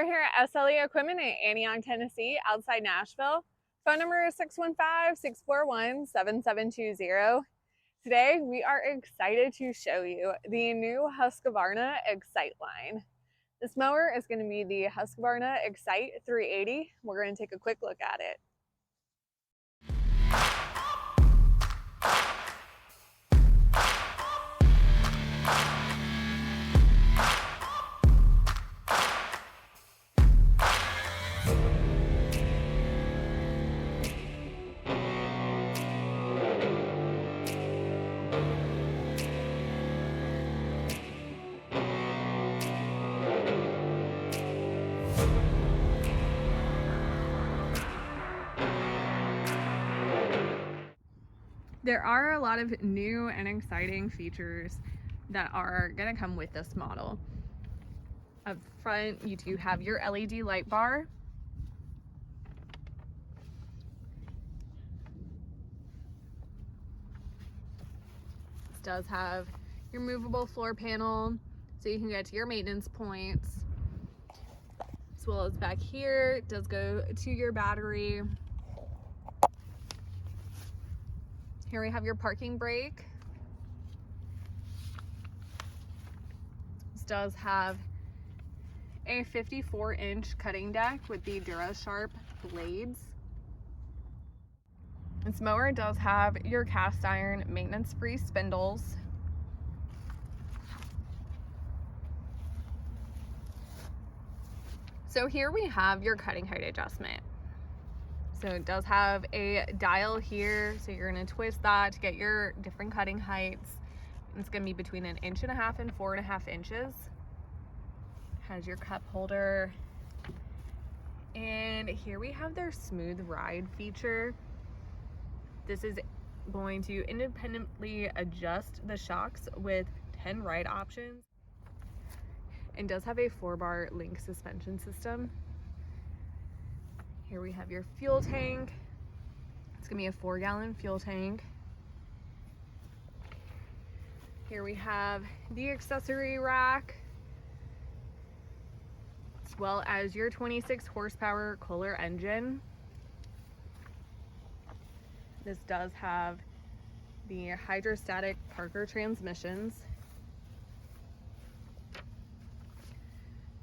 We're here at SLE Equipment in Antioch, Tennessee, outside Nashville. Phone number is 615-641-7720. Today, we are excited to show you the new Husqvarna XCite line. This mower is going to be the Husqvarna XCite 380. We're going to take a quick look at it. There are a lot of new and exciting features that are going to come with this model. Up front, you do have your LED light bar. This does have your movable floor panel, so you can get to your maintenance points. As well as back here, it does go to your battery. Here we have your parking brake. This does have a 54-inch cutting deck with the DuraSharp blades. This mower does have your cast iron maintenance-free spindles. So here we have your cutting height adjustment. So it does have a dial here, so you're going to twist that to get your different cutting heights. It's going to be between 1.5 inches and 4.5 inches. Has your cup holder. And here we have their SmoothRide feature. This is going to independently adjust the shocks with 10 ride options. And does have a 4-bar link suspension system. Here we have your fuel tank. It's gonna be a 4-gallon fuel tank. Here we have the accessory rack, as well as your 26 horsepower Kohler engine. This does have the Hydrostatic Parker transmissions.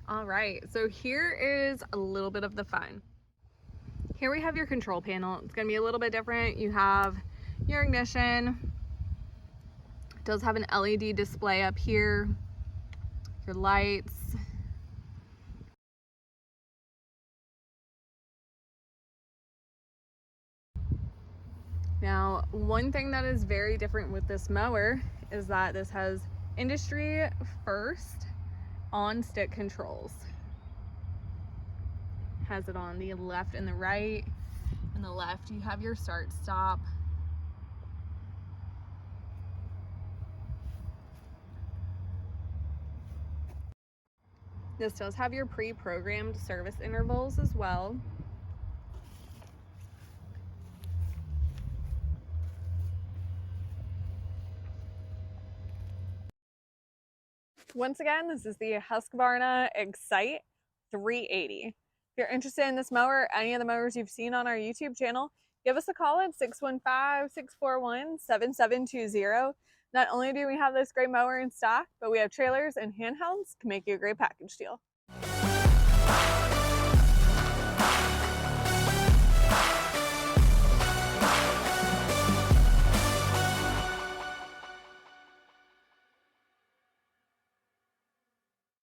All right, so here is a little bit of the fun. Here we have your control panel. It's going to be a little bit different. You have your ignition. It does have an LED display up here. Your lights. Now, one thing that is very different with this mower is that this has industry first on-stick controls. Has it on the left and the right. On the left you have your start stop. This does have your pre-programmed service intervals as well. Once again, this is the Husqvarna XCite 380. If you're interested in this mower or any of the mowers you've seen on our YouTube channel, give us a call at 615-641-7720. Not only do we have this great mower in stock, but we have trailers and handhelds to make you a great package deal.